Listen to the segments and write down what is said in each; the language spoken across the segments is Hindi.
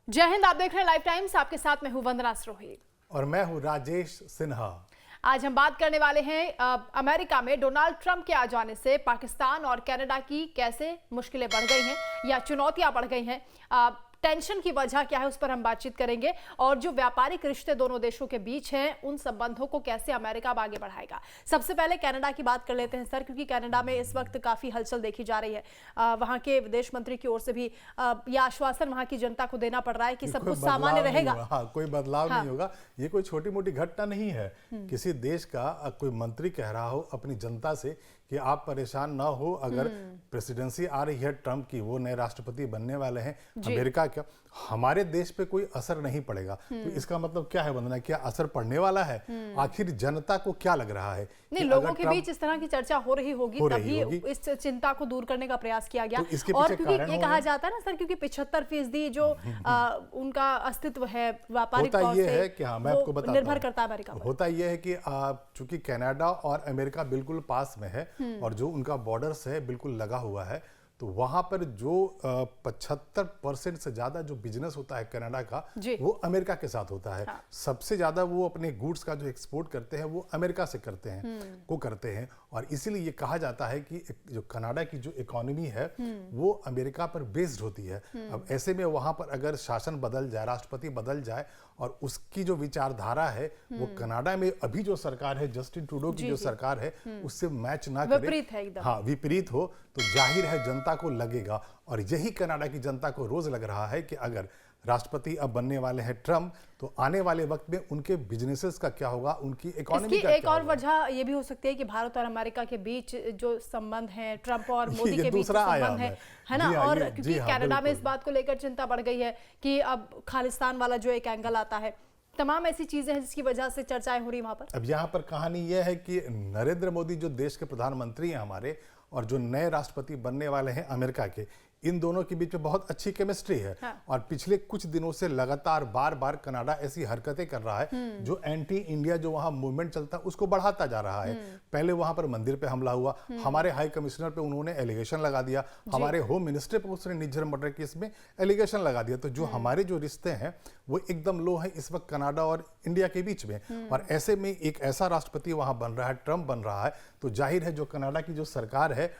जय हिंद। आप देख रहे हैं लाइव टाइम्स। आपके साथ मैं हूं वंदना सरोही और मैं हूं राजेश सिन्हा। आज हम बात करने वाले हैं अमेरिका में डोनाल्ड ट्रंप के आ जाने से पाकिस्तान और कनाडा की कैसे मुश्किलें बढ़ गई हैं या चुनौतियां बढ़ गई हैं। टेंशन की वजह क्या है उस पर हम बातचीत करेंगे और जो व्यापारिक रिश्ते दोनों देशों के बीच हैं उन संबंधों को कैसे अमेरिका अब आगे बढ़ाएगा। सबसे पहले कनाडा की बात कर लेते हैं सर, क्योंकि कनाडा में इस वक्त काफी हलचल देखी जा रही है। वहां के विदेश मंत्री की ओर से भी यह आश्वासन वहां की जनता को देना पड़ रहा है कि सब कुछ सामान्य रहेगा। हाँ, कोई बदलाव नहीं होगा। ये कोई छोटी मोटी घटना नहीं है। किसी देश का कोई मंत्री कह रहा हो अपनी जनता से कि आप परेशान ना हो, अगर प्रेसिडेंसी आ रही है ट्रंप की, वो नए राष्ट्रपति बनने वाले हैं अमेरिका का, हमारे देश पे कोई असर नहीं पड़ेगा। तो इसका मतलब क्या है वंदना, क्या असर पड़ने वाला है? आखिर जनता को क्या लग रहा है? नहीं, लोगों के बीच इस तरह की चर्चा हो रही होगी तभी इस चिंता को दूर करने का प्रयास किया गया। तो और क्योंकि ये कहा जाता है ना सर, क्योंकि 75% जो उनका अस्तित्व है व्यापारिक तौर से, मैं आपको बताता हूं, निर्भर करता है अमेरिका पर। होता यह है कि चूंकि कनाडा और अमेरिका बिल्कुल पास में है और जो उनका बॉर्डर्स है बिल्कुल लगा हुआ है, तो वहां पर जो 75% से ज्यादा जो बिजनेस होता है कनाडा का, वो अमेरिका के साथ होता है। सबसे ज्यादा वो अपने गुड्स का जो एक्सपोर्ट करते हैं वो अमेरिका से करते हैं और इसीलिए ये कहा जाता है कि जो कनाडा की जो इकोनॉमी है वो अमेरिका पर बेस्ड होती है। अब ऐसे में वहां पर अगर शासन बदल जाए, राष्ट्रपति बदल जाए और उसकी जो विचारधारा है वो कनाडा में अभी जो सरकार है, जस्टिन ट्रूडो की जो सरकार है, उससे मैच ना करे, हाँ विपरीत हो, तो जाहिर है जनता को लगेगा। और यही कनाडा की जनता को रोज लग रहा है कि अगर राष्ट्रपति अब बनने वाले हैं ट्रंप, तो आने वाले वक्त में उनके बिजनेसेस का क्या होगा, उनकी इकोनॉमी का एक और वजह ये भी हो सकती है कि भारत और अमेरिका के बीच जो संबंध है, ट्रंप और मोदी के बीच संबंध है ना। और क्योंकि कनाडा में इस बात को लेकर चिंता बढ़ गई है कि अब खालिस्तान वाला जो एक एंगल आता है, तमाम ऐसी चीजें हैं जिसकी वजह से चर्चाएं हो रही वहां पर। अब यहाँ पर कहानी यह है कि नरेंद्र मोदी जो देश के प्रधानमंत्री हैं हमारे, और जो नए राष्ट्रपति बनने वाले हैं अमेरिका के, इन दोनों के बीच में बहुत अच्छी केमिस्ट्री है। और पिछले कुछ दिनों से लगातार बार बार कनाडा ऐसी हरकतें कर रहा है जो एंटी इंडिया जो वहां मूवमेंट चलता है उसको बढ़ाता जा रहा है। पहले वहां पर मंदिर पे हमला हुआ, हमारे हाई कमिश्नर पे उन्होंने एलिगेशन लगा दिया, हमारे होम मिनिस्टर पे उसने निज्जर मर्डर केस में एलिगेशन लगा दिया। तो जो हमारे जो रिश्ते हैं वो एकदम लो है इस वक्त कनाडा और इंडिया के बीच में। और ऐसे में एक ऐसा राष्ट्रपति वहां बन रहा है, ट्रंप बन रहा है, तो जाहिर है जो कनाडा की जो सरकार है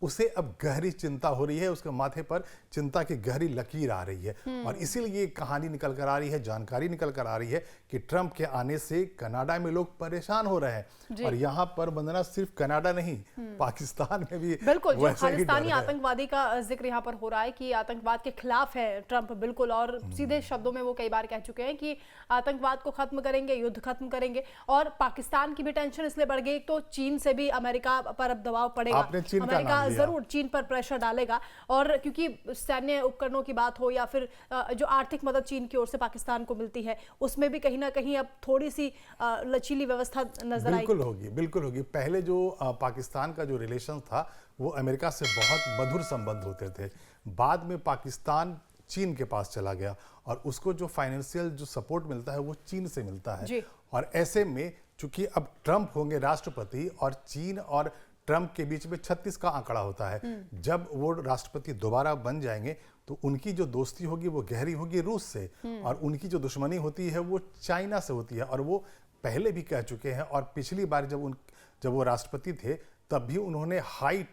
उसे अब गहरी चिंता हो रही है, उसके माथे पर चिंता की गहरी लकीर आ रही है। और इसीलिए कहानी निकल कर आ रही है, जानकारी निकल कर आ रही है कि ट्रंप के आने से कनाडा में लोग परेशान हो रहे हैं। और यहाँ पर वंदना सिर्फ कनाडा नहीं, पाकिस्तान में भी बिल्कुल जो खालिस्तानी आतंकवादी का जिक्र यहाँ पर हो रहा है कि आतंकवाद के खिलाफ है ट्रंप, बिल्कुल। और सीधे शब्दों में वो कई बार कह चुके हैं कि आतंकवाद को खत्म करेंगे, युद्ध खत्म करेंगे। और पाकिस्तान की भी टेंशन इसलिए बढ़ गई, तो चीन से भी अमेरिका पर अब दबाव पड़ेगा। अमेरिका जरूर चीन पर प्रेशर डालेगा, और क्योंकि सैन्य उपकरणों की बात हो या फिर जो आर्थिक मदद चीन की ओर से पाकिस्तान को मिलती है, उसमें भी कहीं ना कहीं अब थोड़ी सी लचीली व्यवस्था नजर आएगी। बिल्कुल होगी। पहले जो पाकिस्तान का जो रिलेशन था वो अमेरिका से बहुत मधुर संबंध होते थे। बाद में पाकिस्तान चीन के पास चला गया और उसको जो फाइनेंशियल जो सपोर्ट मिलता है वो चीन से मिलता है। और ऐसे में चूंकि अब ट्रंप होंगे राष्ट्रपति और चीन और ट्रंप के बीच में 36 का आंकड़ा होता है, जब वो राष्ट्रपति दोबारा बन जाएंगे तो उनकी जो दोस्ती होगी वो गहरी होगी रूस से, और उनकी जो दुश्मनी होती है वो चाइना से होती है। और वो पहले भी कह चुके हैं, और पिछली बार जब वो राष्ट्रपति थे तब भी उन्होंने हाई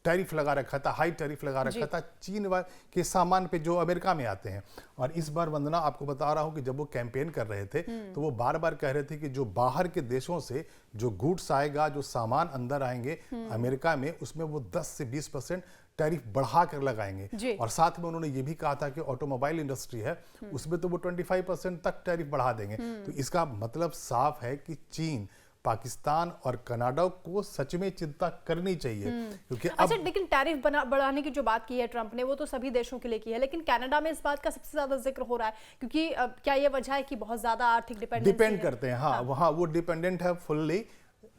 टैरिफ लगा रखा था चीन के सामान पे जो अमेरिका में आते हैं। और इस बार वंदना आपको बता रहा हूं कि जब वो कैंपेन कर रहे थे तो वो बार बार कह रहे थे कि जो बाहर के देशों से जो गुड्स आएगा, जो सामान अंदर आएंगे अमेरिका में, उसमें वो 10 से 20% टैरिफ बढ़ा कर लगाएंगे। और साथ में उन्होंने ये भी कहा था कि ऑटोमोबाइल इंडस्ट्री है उसमें तो वो 25% तक टैरिफ बढ़ा देंगे। तो इसका मतलब साफ है कि चीन, पाकिस्तान और कनाडा को सच में चिंता करनी चाहिए, क्योंकि अच्छा, लेकिन टैरिफ बढ़ाने की जो बात की है ट्रंप ने वो तो सभी देशों के लिए की है, लेकिन कनाडा में इस बात का सबसे ज्यादा जिक्र हो रहा है क्योंकि क्या ये वजह है कि बहुत ज्यादा आर्थिक डिपेंड करते हैं। हाँ, वहाँ वो डिपेंडेंट है फुल्ली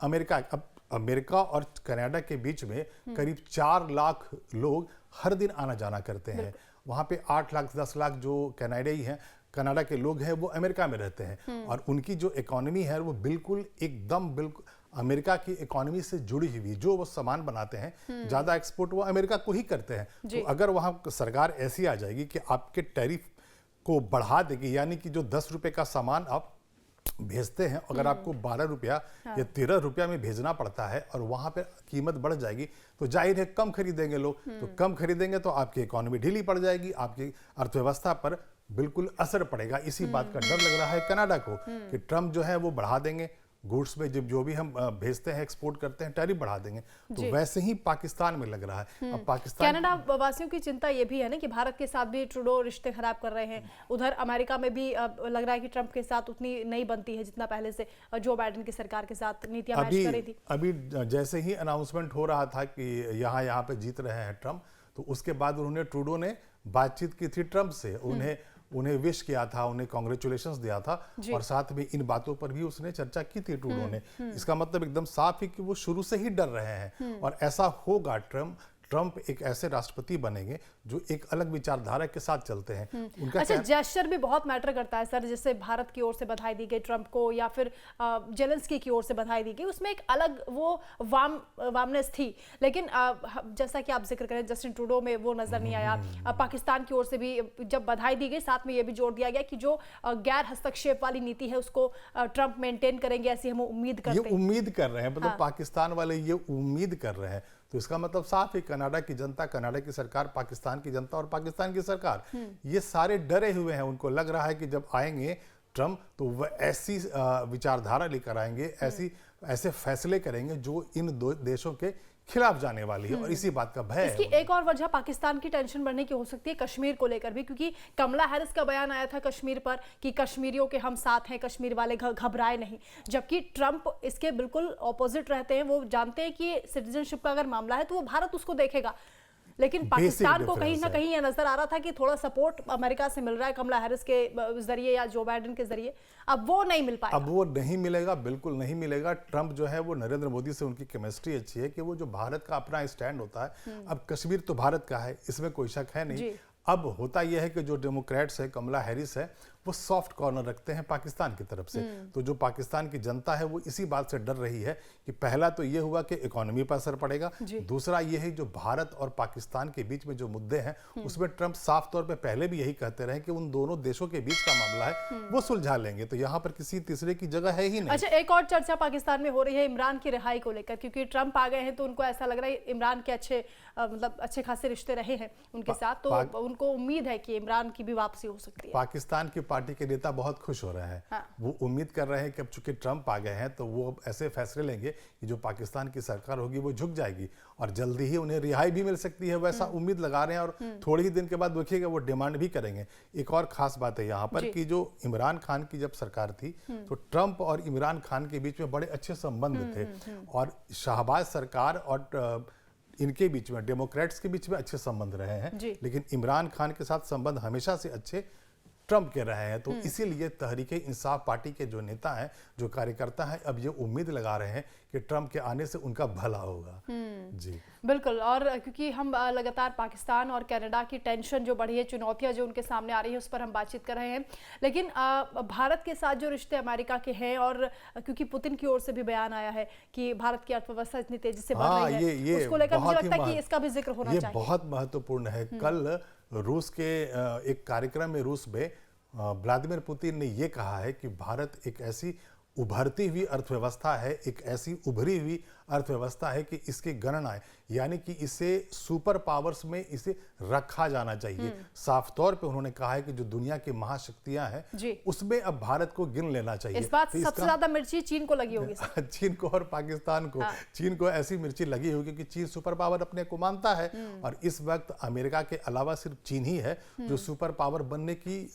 अमेरिका। अब अमेरिका और कनाडा के बीच में करीब 4 लाख लोग हर दिन आना जाना करते हैं। वहाँ पे 8 लाख 10 लाख जो कनाडाई हैं, कनाडा के लोग हैं, वो अमेरिका में रहते हैं। और उनकी जो इकोनॉमी है वो बिल्कुल अमेरिका की इकोनॉमी से जुड़ी हुई, जो वो सामान बनाते हैं ज्यादा एक्सपोर्ट वो अमेरिका को ही करते हैं। तो अगर वहां सरकार ऐसी आ जाएगी कि आपके टैरिफ को बढ़ा देगी, यानी कि जो 10 रुपए का सामान आप भेजते हैं, अगर आपको 12 रुपया या 13 रुपया में भेजना पड़ता है और वहां पे कीमत बढ़ जाएगी, तो जाहिर है कम खरीदेंगे लोग। तो कम खरीदेंगे तो आपकी इकोनॉमी ढीली पड़ जाएगी, आपकी अर्थव्यवस्था पर बिल्कुल असर पड़ेगा। इसी बात का डर लग रहा है कनाडा को कि ट्रम्प जो है वो बढ़ा देंगे गुड्स में, जब जो भी हम भेजते हैं, एक्सपोर्ट करते हैं, टैरिफ बढ़ा देंगे। तो वैसे ही पाकिस्तान में लग रहा है। अब पाकिस्तान, कनाडा वासियों की चिंता ये भी है ना कि भारत के साथ भी ट्रूडो रिश्ते खराब कर रहे हैं। उधर अमेरिका में भी लग रहा है कि ट्रंप के साथ उतनी नहीं बनती है जितना पहले से जो बाइडेन की सरकार के साथ नीतियां मैच कर रही थी। अभी जैसे ही अनाउंसमेंट हो रहा था कि यहाँ पे जीत रहे हैं ट्रंप, तो उसके बाद उन्होंने, ट्रूडो ने बातचीत की थी ट्रंप से, उन्हें विश किया था, उन्हें कॉन्ग्रेचुलेशंस दिया था, और साथ में इन बातों पर भी उसने चर्चा की थी ट्रूडो ने। इसका मतलब एकदम साफ है कि वो शुरू से ही डर रहे हैं, और ऐसा होगा। ट्रंप एक ऐसे राष्ट्रपति बनेंगे जो एक अलग विचारधारा के साथ चलते हैं। उनका अच्छा, जेस्चर भी बहुत मैटर करता है सर। जैसे भारत की ओर से बधाई दी गई ट्रंप को, या फिर जेलेंस्की की ओर से बधाई दी गई, उसमें एक अलग वो वार्मनेस थी। लेकिन जैसा कि आप जिक्र करें, जस्टिन ट्रूडो में वो नजर नहीं आया। पाकिस्तान की ओर से भी जब बधाई दी गई, साथ में ये भी जोर दिया गया कि जो गैर हस्तक्षेप वाली नीति है उसको ट्रंप मेंटेन करेंगे, ऐसी हम उम्मीद करते हैं। ये उम्मीद कर रहे हैं, मतलब पाकिस्तान वाले ये उम्मीद कर रहे हैं। तो इसका मतलब साफ है, कनाडा की जनता, कनाडा की सरकार, पाकिस्तान की जनता और पाकिस्तान की सरकार, ये सारे डरे हुए हैं। उनको लग रहा है कि जब आएंगे ट्रंप तो वह ऐसी विचारधारा लेकर आएंगे, ऐसे फैसले करेंगे जो इन दो देशों के खिलाफ जाने वाली है, और इसी बात का भय है। इसकी एक और वजह पाकिस्तान की टेंशन बढ़ने की हो सकती है कश्मीर को लेकर भी, क्योंकि कमला हैरिस का बयान आया था कश्मीर पर कि कश्मीरियों के हम साथ हैं, कश्मीर वाले घबराए नहीं। जबकि ट्रंप इसके बिल्कुल ऑपोजिट रहते हैं। वो जानते हैं कि सिटीजनशिप का अगर मामला है तो वो भारत उसको देखेगा। लेकिन पाकिस्तान को कहीं ना कहीं यह नजर आ रहा था कि थोड़ा सपोर्ट अमेरिका से मिल रहा है कमला हैरिस के जरिए या जो बाइडेन के जरिए, अब वो नहीं मिल पाएगा। अब वो नहीं मिलेगा, बिल्कुल नहीं मिलेगा। ट्रंप जो है वो नरेंद्र मोदी से उनकी केमिस्ट्री अच्छी है कि वो जो भारत का अपना स्टैंड होता है, अब कश्मीर तो भारत का है, इसमें कोई शक है नहीं। अब होता यह है कि जो डेमोक्रेट्स है, कमला हैरिस है, वो सॉफ्ट कॉर्नर रखते हैं पाकिस्तान की तरफ से। तो जो पाकिस्तान की जनता है वो इसी बात से डर रही है कि पहला तो ये हुआ कि इकोनॉमी पर असर पड़ेगा, दूसरा ये है जो भारत और पाकिस्तान के बीच में जो मुद्दे हैं उसमें ट्रंप साफ तौर पे पहले भी यही कहते रहे कि उन दोनों देशों के बीच का मामला है वो सुलझा लेंगे, तो यहाँ पर किसी तीसरे की जगह है ही नहीं। अच्छा, एक और चर्चा पाकिस्तान में हो रही है इमरान की रिहाई को लेकर, क्योंकि ट्रंप आ गए हैं तो उनको ऐसा लग रहा है इमरान के अच्छे खासे रिश्ते रहे हैं उनके साथ, तो उनको उम्मीद है कि इमरान की भी वापसी हो सकती है। पाकिस्तान की पार्टी के नेता बहुत खुश हो रहे हैं। वो उम्मीद कर रहे हैं कि अब चूंकि ट्रंप आ गए हैं तो वो ऐसे फैसले लेंगे कि जो पाकिस्तान की सरकार होगी वो झुक जाएगी और जल्दी ही उन्हें रिहाई भी मिल सकती है, वैसा उम्मीद लगा रहे हैं। और थोड़े ही दिन के बाद देखिएगा वो डिमांड भी करेंगे। एक और खास बात है यहाँ पर कि जो इमरान खान की जब सरकार थी तो ट्रंप और इमरान खान के बीच में बड़े अच्छे संबंध थे, और शहबाज सरकार और इनके बीच में, डेमोक्रेट्स के बीच में अच्छे संबंध रहे हैं, लेकिन इमरान खान के साथ संबंध हमेशा से अच्छे ट्रंप के रहे हैं। तो इसीलिए तहरीक इंसाफ पार्टी के जो नेता हैं, जो कार्यकर्ता हैं, अब ये उम्मीद लगा रहे हैं कि ट्रंप के आने से उनका भला होगा। जी बिल्कुल। और क्योंकि हम लगातार पाकिस्तान और कनाडा की टेंशन जो बढ़ी है, चुनौतियां जो उनके सामने आ रही है, उस पर हम बातचीत कर रहे हैं। लेकिन भारत के साथ जो रिश्ते अमेरिका के हैं, और क्योंकि पुतिन की ओर से भी बयान आया है कि भारत की अर्थव्यवस्था इतनी तेजी से बढ़ रही है, उसको लेकर मुझे लगता है कि इसका भी जिक्र होना चाहिए। ये बहुत महत्वपूर्ण है। कल रूस के एक कार्यक्रम में रूस में व्लादिमीर पुतिन ने यह कहा है कि भारत एक ऐसी उभरती हुई अर्थव्यवस्था है, एक ऐसी उभरी हुई अर्थव्यवस्था है कि इसकी गणना, यानी कि इसे सुपर पावर्स में इसे रखा जाना चाहिए। साफ तौर पे उन्होंने कहा है कि जो दुनिया की महाशक्तियां हैं उसमें अब भारत को गिन लेना चाहिए। इस बात सबसे ज्यादा मिर्ची चीन को लगी होगी। चीन को और पाकिस्तान को। चीन को ऐसी मिर्ची लगी होगी कि चीन सुपर पावर अपने को मानता है, और इस वक्त अमेरिका के अलावा सिर्फ चीन ही है जो सुपर पावर बनने की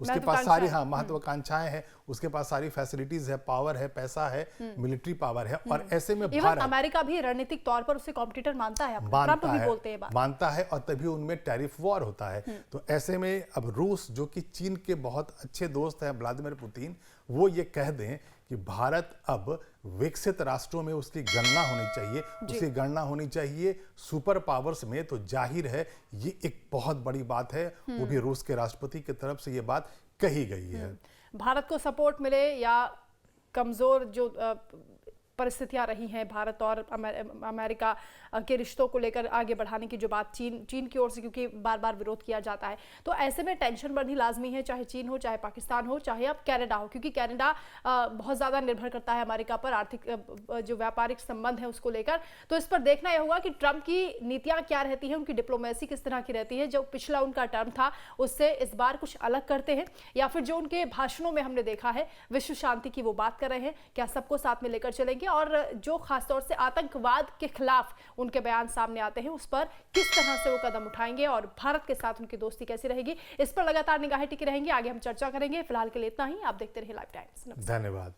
उसके पास सारी महत्वाकांक्षाएं हैं, उसके पास सारी फैसिलिटीज है, पावर है, पैसा है, मिलिट्री पावर है। और ऐसे में भारत, अमेरिका भी रणनीतिक तौर पर उसे कॉम्पिटिटर मानता है, ट्रंप भी बोलते हैं, मानता है, और तभी उनमें टैरिफ वॉर होता है। तो ऐसे में अब रूस, जो कि चीन के बहुत अच्छे दोस्त हैं व्लादिमीर पुतिन, वो ये कह दें कि भारत अब विकसित राष्ट्रों में उसकी गणना होनी चाहिए, उसकी गणना होनी चाहिए सुपर पावर्स में, तो जाहिर है ये एक बहुत बड़ी बात है। वो भी रूस के राष्ट्रपति की तरफ से ये बात कही गई है। भारत को सपोर्ट मिले या कमजोर जो परिस्थितियां रही हैं भारत और अमेरिका के रिश्तों को लेकर आगे बढ़ाने की जो बात चीन की ओर से, क्योंकि बार बार विरोध किया जाता है, तो ऐसे में टेंशन बढ़नी लाजमी है, चाहे चीन हो, चाहे पाकिस्तान हो, चाहे अब कनाडा हो, क्योंकि कनाडा बहुत ज़्यादा निर्भर करता है अमेरिका पर आर्थिक जो व्यापारिक संबंध है उसको लेकर। तो इस पर देखना यह होगा कि ट्रंप की नीतियां क्या रहती हैं, उनकी डिप्लोमेसी किस तरह की रहती है, जो पिछला उनका टर्म था उससे इस बार कुछ अलग करते हैं, या फिर जो उनके भाषणों में हमने देखा है विश्व शांति की वो बात कर रहे हैं, क्या सबको साथ में लेकर चलेंगे, और जो खासतौर से आतंकवाद के खिलाफ उनके बयान सामने आते हैं उस पर किस तरह से वो कदम उठाएंगे और भारत के साथ उनकी दोस्ती कैसी रहेगी, इस पर लगातार निगाहें टिकी रहेंगी। आगे हम चर्चा करेंगे। फिलहाल के लिए इतना ही। आप देखते रहिए लाइव टाइम्स। धन्यवाद।